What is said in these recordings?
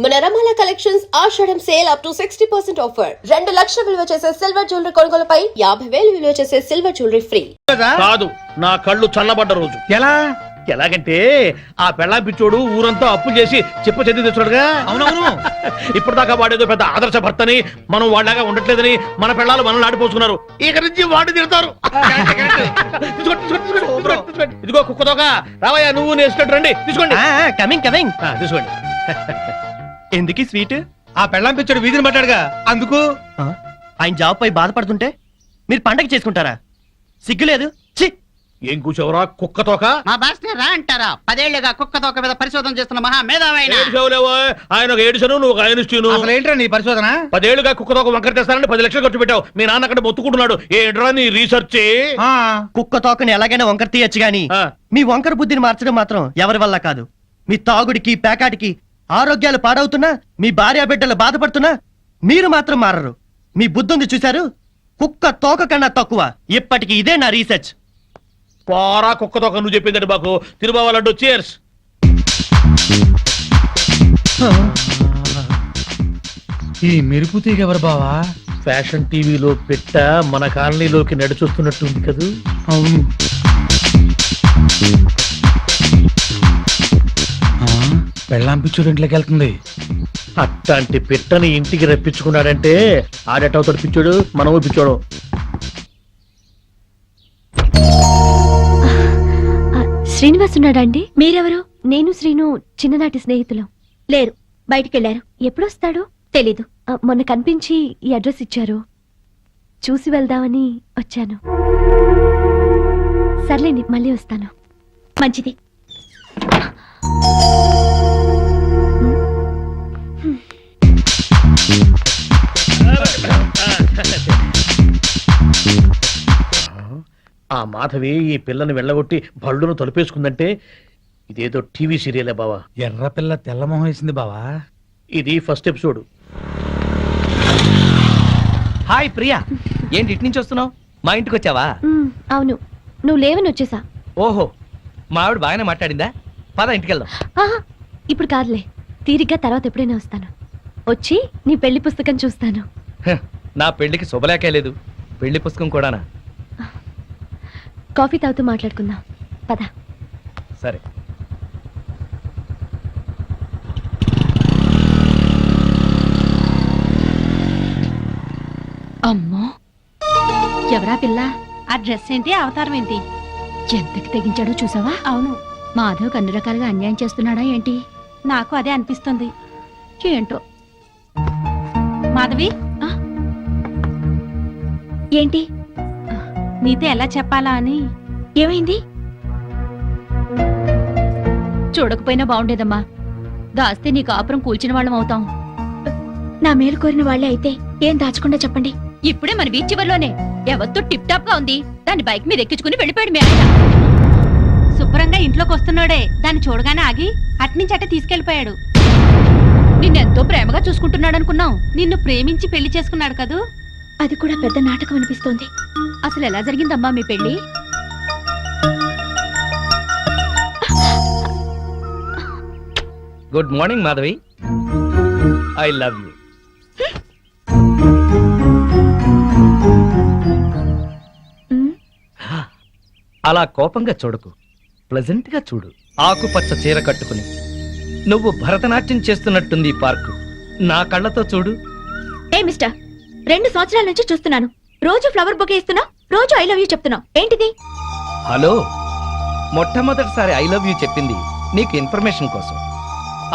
మన Ramala collections Ashadham sale up to 60% offer. 2 లక్షల విలువ చేసే సిల్వర్ జ్యువెలరీ కొనుగోలుపై 50,000 విలువ చేసే సిల్వర్ జ్యువెలరీ ఫ్రీ. కాదు, నా కళ్ళు చల్లబడ్డ రోజు. ఎలాగంటే ఆ పెళ్ళా పిచ్చోడు ఊరంతా అప్పు చేసి చెప్ప చెంది తెచ్చుడుగా. అవునవును. ఇప్పటిదాకా వాడేదో పెద్ద ఆదర్శ భర్తని, మనం వాళ్ళగా ఉండట్లేదని మన పెళ్ళాలు మనల్ని ఆడిపోసుకున్నారు. ఇక నుంచి వాడి తిడతారు. ఇదిగో కుక్కదోక రావయ్యా, నువ్వు నేర్చుకుంటు రండి. తీసుకోండి. Coming coming. తీసుకోండి. ఎందుకు స్వీట్? ఆ పెళ్ళాం పిచ్చాడు వీధిని పట్టాడుగా, అందుకు. ఆయన జాబ్ పై బాధపడుతుంటే మీరు పండగ చేసుకుంటారా? సిగ్గులేదు. ఛీ! ఏం కూర్చోవరా కుక్కతోక? మా భాస్కర్ రా అంటారా? 10 ఏళ్లుగా కుక్క తోక మీద పరిశోధన చేస్తున్న మహా మేధావైన ఆయన ఒక ఏడుసను, నువ్వు ఒక ఐన్స్టీన్. అసలు ఏంట్రా నీ పరిశోధన? 10 ఏళ్లుగా కుక్కతోక వంకర తెస్తానని 10 లక్షలు ఖర్చు పెట్టావు. మీ నాన్న అక్కడ మొత్తుకుంటున్నాడు. ఏంట్రా నీ రీసెర్చ్? కుక్క తోకని ఎలాగైనా వంకర తీయచ్చు గాని మీ వంకర బుద్ధిని మార్చడం మాత్రం ఎవరి వల్ల కాదు. మీ తాగుడికి పేకాటికి ఆరోగ్యాలు పాడవుతున్నా, మీ భార్య బిడ్డలు బాధపడుతున్నా మీరు మాత్రం మారరు. మీ బుద్ధుంది చూశారు? కుక్క తోక కన్నా తక్కువ. ఇప్పటికి ఇదే నా రీసెర్చ్. పోరా కుక్కతోక, నువ్వు చెప్పిందండి మాకు. తిరుబావాలంటూ చేర్స్. ఈ మెరుపు తీగ ఎవరు బావా? ఫ్యాషన్ టీవీలో పెట్ట మన కాలనీలోకి నడిచొస్తున్నట్టుంది కదూ. అవును. పెళ్ళాం పిచ్చుడు ఇంట్లోకి వెళ్తుంది. అట్లాంటి పిట్టని ఇంటికి రప్పించుకున్నాడంటే ఆడేటవుతాడు పిచ్చోడు, మనము పిచ్చోడు. శ్రీనివాస్ ఉన్నాడండి? మీరెవరు? నేను శ్రీను చిన్ననాటి స్నేహితులం. లేరు, బయటికెళ్లారు. ఎప్పుడొస్తాడో తెలీదు. మొన్న కనిపించి ఈ అడ్రస్ ఇచ్చారు, చూసి వెళ్దామని వచ్చాను. సర్లేండి, మళ్ళీ వస్తాను. మంచిది. ఆ మాధవి ఈ పిల్లని వెళ్ళగొట్టి బళ్ళును తలుపేసుకుందంటే ఇదేదో టీవీ సీరియలే బావా. ఎర్ర పిల్ల తెల్లమొహం వేసింది బావా. ఇది ఫస్ట్ ఎపిసోడ్. హాయ్ ప్రియా, ఏంటి ఇటు నుంచి వస్తున్నావు? మా ఇంటికి వచ్చావా? అవును, నువ్వు లేవని వచ్చేసా. ఓహో, మా ఆవిడ బాగానే మాట్లాడిందా? పద ఇంటికి వెళ్దాం. ఇప్పుడు కాదులే, తీరిగ్గా తర్వాత ఎప్పుడైనా వస్తాను. వచ్చి నీ పెళ్లి పుస్తకం చూస్తాను. నా పెళ్లికి శుభలేఖ లేదు, పెళ్లి పుస్తకం కూడానా? కాఫీ తాగుతూ మాట్లాడుకుందాం, పద. సరే. అమ్మో, ఎవరా పిల్ల? ఆ డ్రెస్ ఏంటి, అవతారం ఏంటి? ఎంతకి తెగించాడో చూసావా? అవును, మాధవ్ అన్ని రకాలుగా అన్యాయం చేస్తున్నాడా ఏంటి? నాకు అదే అనిపిస్తుంది. ఏంటో. మాధవి, ఏంటి? నీతో ఎలా చెప్పాలా అని. ఏమైంది? చూడకపోయినా బాగుండేదమ్మా. దాస్తే నీ కాపురం కూల్చిన వాళ్ళం అవుతాం. నా మేలు కోరిన వాళ్ళే అయితే ఏం దాచకుండా చెప్పండి. ఇప్పుడే మన బీచ్ చివర్లోనే ఎవరితో టిప్ టాప్ గా ఉంది, దాన్ని బైక్ మీద ఎక్కించుకుని వెళ్ళిపోయాడు మీ ఆయన. శుభ్రంగా ఇంట్లోకి వస్తున్నాడే, దాన్ని చూడగానే ఆగి అట్నుంచి అట్టే తీసుకెళ్లిపోయాడు. నిన్నెంతో ప్రేమగా చూసుకుంటున్నాడు అనుకున్నాం. నిన్ను ప్రేమించి పెళ్లి చేసుకున్నాడు కదూ. అది కూడా పెద్ద నాటకం అనిపిస్తోంది. అసలు ఎలా జరిగిందమ్మా మీ పెళ్లి? Good morning Madhavi, I love you. అలా కోపంగా చూడకు, ప్లెజెంట్ గా చూడు. ఆకుపచ్చ చీర కట్టుకుని నువ్వు భరతనాట్యం చేస్తున్నట్టుంది ఈ పార్కు. నా కళ్ళతో చూడు. ఏ మిస్టర్, 2 సంవత్సరాల నుంచి చూస్తున్నాను. రోజు ఫ్లవర్ బొకే ఇస్తున్నావు, రోజు ఐ లవ్ యూ చెప్తున్నావు. ఏంటిది? హలో, మొట్టమొదటిసారి ఐ లవ్ యూ చెప్పింది నీకు ఇన్ఫర్మేషన్ కోసం.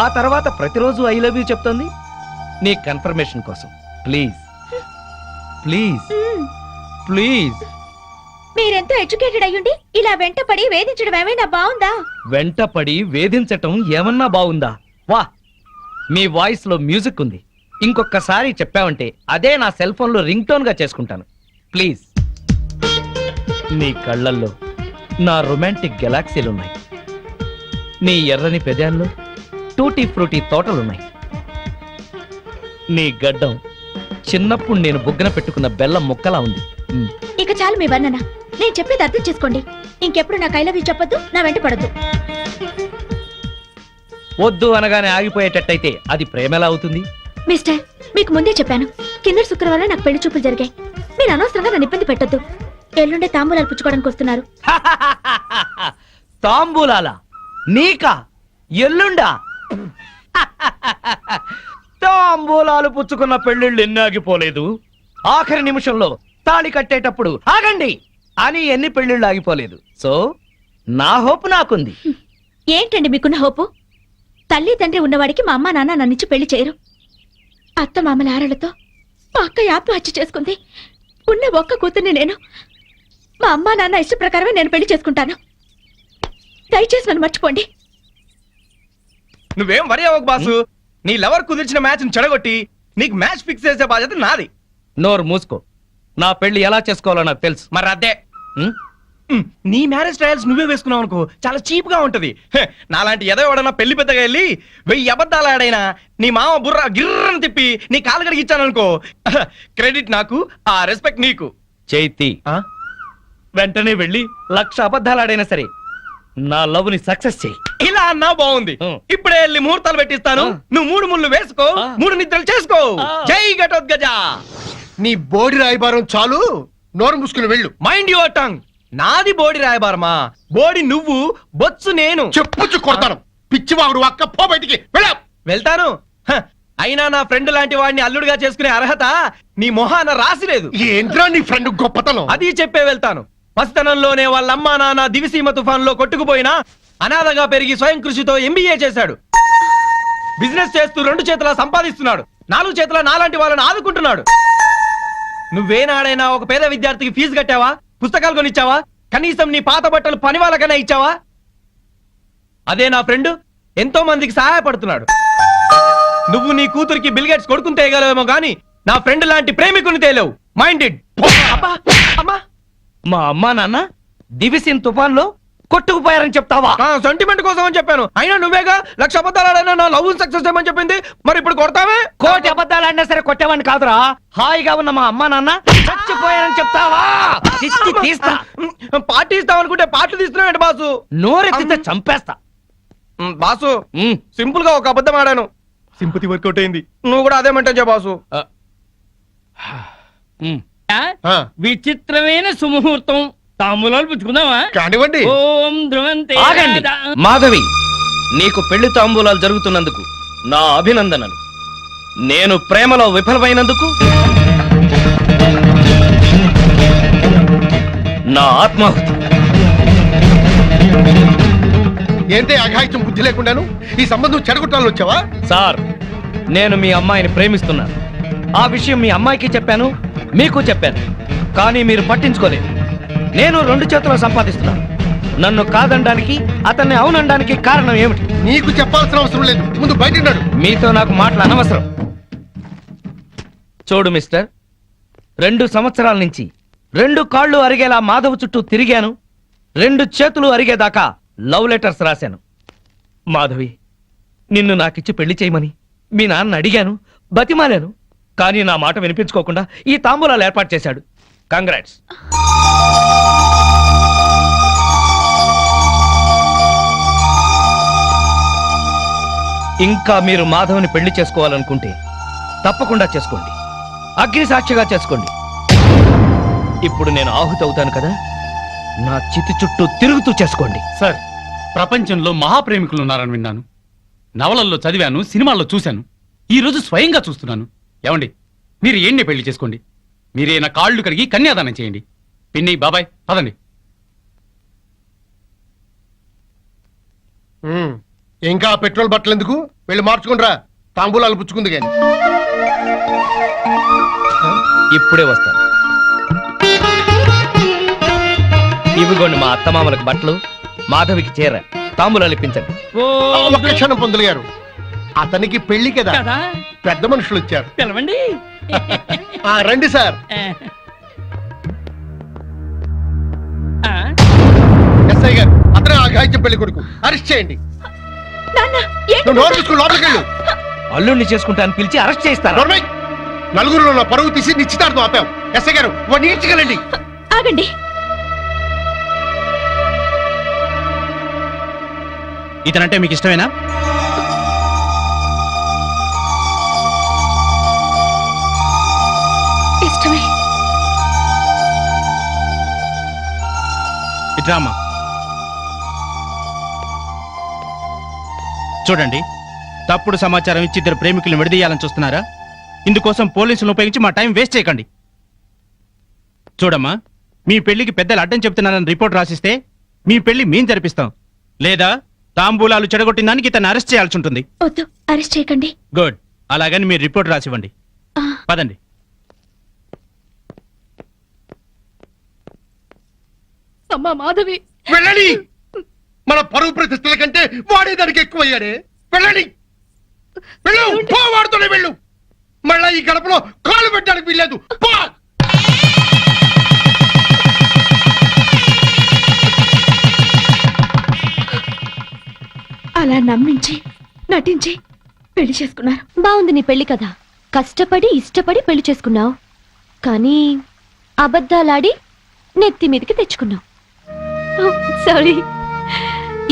ఆ తర్వాత ప్రతిరోజు ఐ లవ్ యూ చెప్తోంది నీ కన్ఫర్మేషన్ కోసం. Please please please. మీరెంతో ఎడ్యుకేటెడ్ అయ్యుండి ఇలా వెంటపడి వేధించడం ఏమైనా బాగుందా? వెంటపడి వేధించటం ఏమన్నా బాగుందా? వా, మీ వాయిస్ లో మ్యూజిక్ ఉంది. ఇంకొకసారి చెప్పావంటే అదే నా సెల్ ఫోన్ లో రింగ్ టోన్ గా చేసుకుంటాను. ప్లీజ్. నీ కళ్ళల్లో నా రొమాంటిక్ గెలాక్సీలున్నాయి. నీ ఎర్రని పెదాల్లో టూటీ ఫ్రూటీ తోటలున్నాయి. నీ గడ్డం చిన్నప్పుడు నేను బుగ్గన పెట్టుకున్న బెల్లం ముక్కలా ఉంది. ఇక చాలు మీ వర్ణన. నేను చెప్పేది అర్థం చేసుకోండి. ఇంకెప్పుడు నాకు ఐ లవ్ యూ చెప్పొద్దు, నా వెంట పడద్దు. వద్దు అనగానే ఆగిపోయేటట్టయితే అది ప్రేమలా అవుతుంది? మిస్టర్, మీకు ముందే చెప్పాను, కింద శుక్రవారం నాకు పెళ్లి చూపులు జరిగాయి. మీరు అనవసరంగా నన్ను ఇబ్బంది పెట్టొద్దు. ఎల్లుండే తాంబూలాలు పుచ్చుకోవడానికి వస్తున్నారు. తాంబూలాల నీకా? ఎల్లుండా? తాంబూలాలు పుచ్చుకున్న పెళ్లిళ్ళు ఎన్ని ఆగిపోలేదు. ఆఖరి నిమిషంలో తాళి కట్టేటప్పుడు ఆగండి అని ఎన్ని పెళ్లిళ్ళు ఆగిపోలేదు. సో నా హోప్ నాకుంది. ఏంటండి మీకున్న హోపు? తల్లి తండ్రి ఉన్నవాడికి మా అమ్మ నాన్న నన్నిచ్చి పెళ్లి చేయరు. అత్త మామల ఆరలతో మా అక్క ఆత్మహత్య చేసుకుంది. ఉన్న ఒక్క కూతుర్ని నేను. మా అమ్మ నాన్న ఇష్ట ప్రకారమే నేను పెళ్లి చేసుకుంటాను. దయచేసి నన్ను మర్చిపోండి. నువ్వేం వరి అవ్వకు బాసు. నీ లవర్ కుదిర్చిన మ్యాచ్ చెడగొట్టి నీకు మ్యాచ్ ఫిక్స్ చేసే బాధ్యత నాది. నోరు మూసుకో. నా పెళ్లి ఎలా చేసుకోవాలో నాకు తెలుసు. మరి అదే ఉం? నీ మ్యారేజ్ ట్రయల్స్ నువ్వే వేసుకున్నావు అనుకో, చాలా చీప్ గా ఉంటది. నాలాంటి ఏదో ఎవడన్నా పెళ్లి పెద్దగా వెళ్ళి 1000 అబద్ధాలు ఆడైనా నీ మామ బుర్ర గిర్రని తిప్పి నీ కాలు కడిగి ఇచ్చాననుకో, క్రెడిట్ నాకు, ఆ రెస్పెక్ట్ నీకు. చైతి, వెంటనే వెళ్ళి 1,00,000 అబద్ధాలాడైనా సరే నా లవ్ ని సక్సెస్ చేయి. ఇలా అన్నా బాగుంది. ఇప్పుడే వెళ్ళి ముహూర్తాలు పెట్టిస్తాను. నువ్వు 3 ముళ్ళు వేసుకో, 3 నిద్రలు చేసుకో. జై ఘటోద్గజ. నీ బోడి రాయబారం చాలు, నోరు మూసుకుని వెళ్ళు. Mind your tongue. నాది బోడి రాయబారమా? బోడి నువ్వు, బొత్సు నేను. చెప్పుచ్చు కొడతాను. పిచ్చివాగుడు అక్క, పో బయటికి వెళ్ళ. వెళ్తాను. అయినా నా ఫ్రెండ్ లాంటి వాడిని అల్లుడిగా చేసుకునే అర్హత నీ మొహాన రాసిలేదు. ఏంట్రా నీ ఫ్రెండ్ గొప్పతనం? అది చెప్పే వెళ్తాను. పసితనంలోనే వాళ్ళ అమ్మా నాన్న దివిసీమ తుఫాన్ లో కొట్టుకుపోయినా అనాథగా పెరిగి స్వయం కృషితో MBA చేశాడు. బిజినెస్ చేస్తూ 2 చేతులా సంపాదిస్తున్నాడు. 4 చేతుల నాలాంటి వాళ్ళని ఆదుకుంటున్నాడు. నువ్వేనాడైనా ఒక పేద విద్యార్థికి ఫీజు కట్టావా? పుస్తకాలు కొనిచ్చావా? కనీసం నీ పాత బట్టలు పని వాళ్ళకైనా ఇచ్చావా? అదే నా ఫ్రెండ్ ఎంతో మందికి సహాయపడుతున్నాడు. నువ్వు నీ కూతురికి బిల్గేట్స్ కొడుకుని తేయగలవేమో గాని నా ఫ్రెండ్ లాంటి ప్రేమికుని తేలేవు. మైండెడ్. అమ్మా, మా అమ్మా నాన్న దివిసిన్ తుఫాన్ లో కొట్టుకుపోయారని చెప్తావా? సెంటిమెంట్ కోసం అని చెప్పాను. అయినా నువ్వేగా 1,00,000 అబద్ధాలు ఆడైనా నా లవ్ సక్సెస్ చేయమని చెప్పింది. మరి ఇప్పుడు కొడతావే? 1,00,000 అబద్ధాలు ఆడినా సరే కొట్టేవాడిని కాదురా. హాయిగా ఉన్న మా అమ్మా నాన్న చచ్చిపోయారని చెప్తావా? చిచ్చి తీస్తా. పార్టీ ఇస్తావనుకుంటే పాటలు తీస్తున్నావు బాసు. నోరెత్తితే చంపేస్తా. బాసు, సింపుల్ గా ఒక అబద్ధం ఆడాను. సింపతి వర్కౌట్ అయింది. నువ్వు కూడా అదేమంటా బాసు. విచిత్రమైన సుముహూర్తం. తాంబూలాలు పుచ్చుకుందామా? కానివ్వండి. ఓం ధ్రువంతే. ఆగండి. మాధవి, నీకు పెళ్లి తాంబూలాలు జరుగుతున్నందుకు నా అభినందనలు. నేను ప్రేమలో విఫలమైనందుకు నా ఆత్మాహుతి. ఏంటే అఘాయిత్యం బుద్ధి లేకుండాను ఈ సంబంధం చెడగొట్టాలని వచ్చావా? సార్, నేను మీ అమ్మాయిని ప్రేమిస్తున్నాను. ఆ విషయం మీ అమ్మాయికి చెప్పాను, మీకు చెప్పాను. కానీ మీరు పట్టించుకోలేదు. నేను 2 చేతులు సంపాదిస్తున్నాను. నన్ను కాదనడానికి, అతన్ని అవునడానికి కారణం ఏమిటి? నీకు చెప్పాల్సిన అవసరం లేదు. ముందు బయట ఉన్నాడు. మీతో నాకు మాటలు అనవసరం. చూడు మిస్టర్, 2 సంవత్సరాల నుంచి 2 కాళ్ళు అరిగేలా మాధవ్ చుట్టూ తిరిగాను. 2 చేతులు అరిగేదాకా లవ్ లెటర్స్ రాశాను. మాధవి, నిన్ను నాకిచ్చి పెళ్లి చేయమని మీ నాన్న అడిగాను, బతిమాలాను. కానీ నా మాట వినిపించుకోకుండా ఈ తాంబూలాలు ఏర్పాటు చేశాడు. కంగ్రాట్స్. ఇంకా మీరు మాధవ్ని పెళ్లి చేసుకోవాలనుకుంటే తప్పకుండా చేసుకోండి. అగ్ని సాక్షిగా చేసుకోండి. ఇప్పుడు నేను ఆహుతి అవుతాను కదా, నా చితి చుట్టూ తిరుగుతూ చేసుకోండి. సార్, ప్రపంచంలో మహాప్రేమికులు ఉన్నారని విన్నాను, నవలల్లో చదివాను, సినిమాల్లో చూశాను. ఈ రోజు స్వయంగా చూస్తున్నాను. ఏమండి, మీరు ఏంటి పెళ్లి చేసుకోండి. మీరే నా కాళ్ళు కడిగి కన్యాదానం చేయండి. పిన్ని, బాబాయ్, పదండి. ఇంకా పెట్రోల్ బట్టలు ఎందుకు? వెళ్ళి మార్చుకుండ్రా. తాంబూలాలు పుచ్చుకుంది కానీ. ఇప్పుడే వస్తాను. ఇవిగోండి మా అత్తమామలకు బట్టలు, మాధవికి చీర, తాంబూలాలు ఇప్పించండి. ఒక్క క్షణం పొందులు గారు, అతనికి పెళ్లి కదా, పెద్ద మనుషులు వచ్చారు. పిలవండి. రండి సార్. ఎస్ఐ గారు, అతనే అఘాయిత్యం పెళ్లి కొడుకు. అరెస్ట్ చేయండి. నువ్వు నోరు తీసుకుని లోపలికి వెళ్ళు. అల్లుడిని చేసుకుంటాను పిలిచి అరెస్ట్ చేస్తాను. నలుగురులో నా పరువు తీసి నిశ్చితార్థం ఆపాం. ఎస్ఐ గారు, వాడిని ఈడ్చుకెళ్ళండి. ఆగండి. ఇతనంటే మీకు ఇష్టమేనా? డ్రామా. చూడండి, తప్పుడు సమాచారం ఇచ్చి ఇద్దరు ప్రేమికులను విడదీయాలని చూస్తున్నారా? ఇందుకోసం పోలీసులను ఉపయోగించి మా టైం వేస్ట్ చేయకండి. చూడమ్మా, మీ పెళ్లికి పెద్దలు అడ్డం చెప్తున్నారని రిపోర్ట్ రాసిస్తే మీ పెళ్లి మేం జరిపిస్తాం. లేదా తాంబూలాలు చెడగొట్టిన దానికి ఇతను అరెస్ట్ చేయాల్సి ఉంటుంది. వద్దు, అరెస్ట్ చేయకండి. గుడ్. అలాగని మీరు రిపోర్ట్ రాసివ్వండి. పదండి. అమ్మా మాధవి, వెళ్ళండి. మన పరువు ప్రతిష్టల కంటే వాడే దానికి ఎక్కువయ్యాడే. వెళ్ళండి, వెళ్ళు. పో, వాడుతూనే వెళ్ళు. మళ్ళా ఈ గడపలో కాలు పెట్టడానికి వీల్లేదు. పో. అలా నమ్మించి నటించి పెళ్లి చేసుకున్నారు. బాగుంది నీ పెళ్లి కదా. కష్టపడి ఇష్టపడి పెళ్లి చేసుకున్నావు, కానీ అబద్ధాలాడి నెత్తి మీదకి తెచ్చుకున్నావు. సారీ.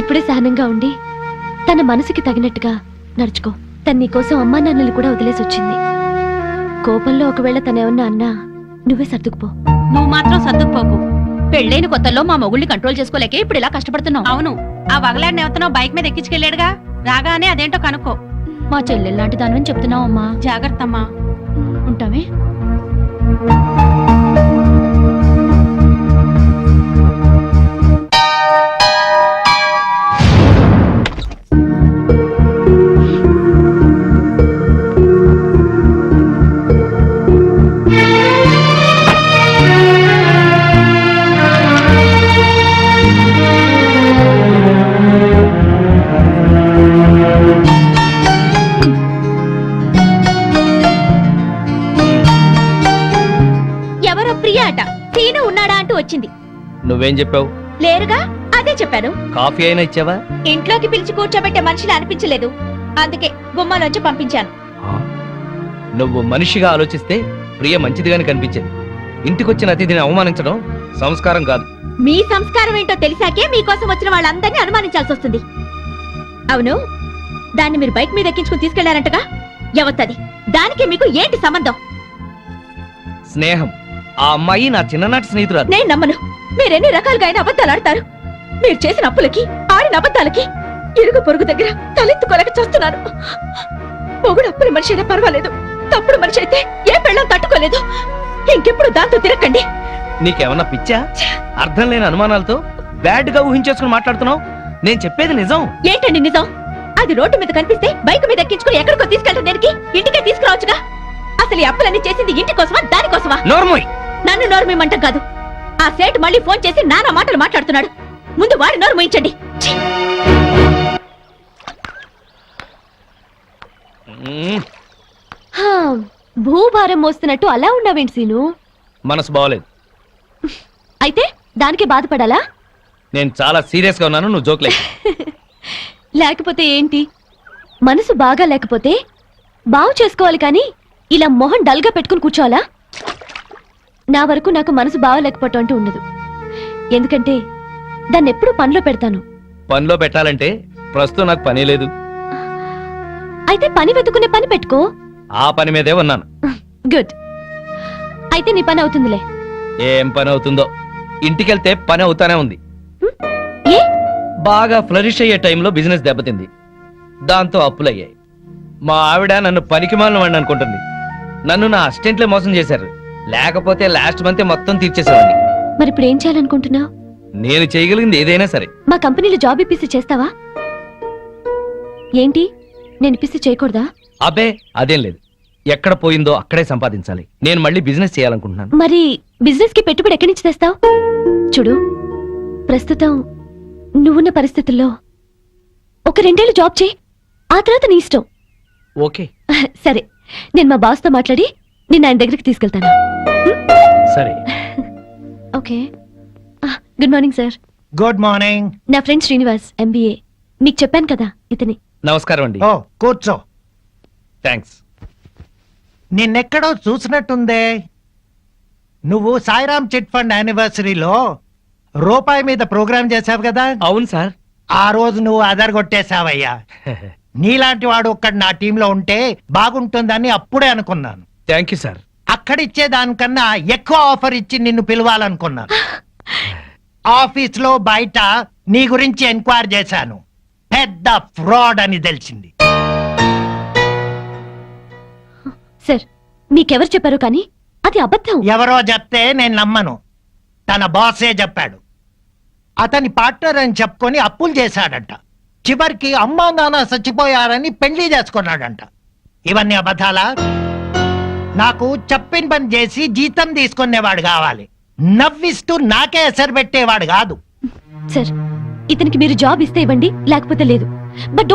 ఇప్పుడే సహనంగా ఉండి తన మనసుకి తగినట్టుగా నడుచుకో. తన నీకోసం అమ్మా నాన్నలు కూడా వదిలేసి వచ్చింది. కోపంలో ఒకవేళ తనేమన్నా అన్నా నువ్వే సర్దుకుపో. నువ్వు మాత్రం సర్దుకుపోకు. పెళ్ళైన కొత్తలో మా మొగుళ్ళని కంట్రోల్ చేసుకోలేకే ఇప్పుడు ఇలా కష్టపడుతున్నావు. అవును, ఆ వగలాడిని ఎవతనో బైక్ మీద ఎక్కించుకెళ్ళాడుగా. రాగానే అదేంటో కనుక్కో. మా చెల్లెల్లాంటి దానివని చెప్తున్నావు అమ్మా. జాగ్రత్త అమ్మా. ఉంటామే. ఎవరో ప్రియ అట. సీను ఉన్నాడా అంటూ వచ్చింది. నువ్వేం చెప్పావు? లేరుగా, అదే చెప్పాను. కాఫీ అయినా ఇచ్చావా? ఇంట్లోకి పిలిచి కూర్చోబెట్టే మనిషిని అనిపించలేదు, అందుకే గుమ్మాలోంచి పంపించాను. నువ్వు మనిషిగా ఆలోచిస్తే ప్రియ మంచిదిగానే కనిపించేది. ఇంటికొచ్చిన అతిథిని అవమానించడం సంస్కారం కాదు. మీ సంస్కారం ఏంటో తెలిసాకే మీకోసం వచ్చిన వాళ్ళందరినీ అనుమానించాల్సి వస్తుంది. అవును, దాన్ని మీరు బైక్ మీద ఎక్కించుకుని తీసుకెళ్లారంటగా. ఎవత్తది? దానికి మీకు ఏంటి సంబంధం? స్నేహం. ఆ అమ్మాయి నా చిన్ననాటి స్నేహితురాలు. నేను నమ్మను. మీరెన్ని రకాలుగా అయినా అబద్ధాలు ఆడతారు. మీరు చేసిన అప్పులకి ఆడిన అబద్ధాలకి ఇరుగు పొరుగు దగ్గర తలెత్తుకోలేక చేస్తున్నారు. మొగుడు అప్పుల మనిషి అయినా పర్వాలేదు, తప్పుడు మనిషి అయితే ఏ పెళ్ళం తట్టుకోలేదు. ఇంకెప్పుడు దాంతో తిరగండి. నీకేమన్నా పిచ్చా? అర్థం లేని అనుమానాలతో బ్యాడ్ గా ఊహించేసుకుని మాట్లాడుతున్నావు. నేను చెప్పేది నిజం. ఏంటండి నిజం? అది రోడ్డు మీద కనిపిస్తే బైక్ మీద ఎక్కించుకుని ఎక్కడికో తీసుకెళ్ళటం దేనికి? ఇంటికే తీసుకురావచ్చుగా. అసలు ఈ అప్పులన్నీ చేసింది ఇంటి కోసమా దానికోసమా? నోర్మోయ్. నన్ను నోరు మీమంటం కాదు. ఆ సేటు మళ్ళీ ఫోన్ చేసి నానా మాటలు మాట్లాడుతున్నాడు. ముందు వాడి నోరు మూయించండి. భూభారం మోస్తున్నట్టు అలా ఉన్నావేంటి సీను? మనసు బాగోలేదు. అయితే దానికి బాధపడాలా? నేను చాలా సీరియస్ గా ఉన్నాను, నువ్వు జోక్లే. లేకపోతే ఏంటి? మనసు బాగా లేకపోతే బాగు చేసుకోవాలి కానీ ఇలా మొహం డల్గా పెట్టుకుని కూర్చోవాలా? నా వరకు నాకు మనసు బాగలేకపోవటం అంటూ ఉండదు. ఎందుకంటే దాన్ని ఎప్పుడూ పనిలో పెడతాను. పనిలో పెట్టాలంటే ప్రస్తుతం నాకు పని లేదు. అయితే పని వెతుకునే పని పెట్టుకో. ఆ పని మీదే ఉన్నాను. గుడ్. అయితే నీ పని అవుతుందిలే. ఏం పని అవుతుందో. ఇంటికెళ్తే పని అవుతానే ఉంది. ఏ? బాగా ఫ్లరిష్ అయ్యే టైంలో బిజినెస్ దెబ్బతింది. దాంతో అప్పులయ్యాయి. మా ఆవిడ నన్ను పనికిమాలిన వాడిని అనుకుంటుంది. నన్ను నా అసిస్టెంట్లే మోసం చేశారు. లేకపోతే లాస్ట్ మంత్ మొత్తం తీర్చేసేవాడిని. మరి ఇప్పుడు ఏం చేయాలనుకుంటున్నావు? నేను చేయగలిగింది ఏదైనా సరే. మా కంపెనీలో జాబ్ ఇప్పిస్తే చేస్తావా? ఏంటి, నేను ఇప్పిస్తే చేయకూడదా? అబ్బే అదేం లేదు. ఎక్కడ పోయిందో అక్కడే సంపాదించాలి. నేను మళ్ళీ బిజినెస్ చేయాలనుకుంటున్నాను. మరి బిజినెస్ కి పెట్టుబడి ఎక్కడి నుంచి తెస్తావు? చూడు, ప్రస్తుతం నువ్వున్న పరిస్థితుల్లో ఒక 2 ఏళ్ళు జాబ్ చేయి, ఆ తర్వాత నీ ఇష్టం. ఓకే సరే, నేను మా బాస్తో మాట్లాడి నిన్ను ఆయన దగ్గరికి తీసుకెళ్తాను. సరే. Okay. Good morning sir. Good morning. నా ఫ్రెండ్ శ్రీనివాస్, MBA. మీకు చెప్పాను కదా, ఇతని. నమస్కారం అండి. ఓ కూర్చో. థ్యాంక్స్. నిన్నెక్కడో చూసినట్టుందే. నువ్వు సాయిరామ్ చిట్ ఫండ్ యానివర్సరీలో రూపాయి మీద ప్రోగ్రామ్ చేశావు కదా. అవును సార్. ఆ రోజు నువ్వు అదరగొట్టేశావయ్యా. నీలాంటి వాడు ఒక్కడు నా టీంలో ఉంటే బాగుంటుందని అప్పుడే అనుకున్నాను. Thank you sir. అక్కడిచ్చే దానికన్నా ఎక్కువ ఆఫర్ ఇచ్చి నిన్ను పిలవాలనుకున్నాను. ఆఫీస్ లో బయట నీ గురించి ఎంక్వైరీ చేశాను. పెద్ద ఫ్రాడ్ అని తెలిసింది. సార్ మీకెవరు చెప్పారు కానీ అది అబద్ధం. ఎవరో చెప్తే నేను నమ్మను. తన బాసే చెప్పాడు. అతని పార్ట్నర్ అని చెప్పుకొని అప్పులు చేశాడంట. చివరికి అమ్మా నాన్న చచ్చిపోయారని పెళ్లి చేసుకున్నాడంట. ఇవన్నీ అబద్ధాలా? నాకు చెప్పిన పని చేసి జీతం తీసుకునేవాడు కావాలి, నవ్విస్తూ నాకే ఎసరు పెట్టేవాడు కాదు. సార్ ఇతనికి మీరు జాబ్ ఇస్తే ఇవ్వండి, లేకపోతే లేదు. బట్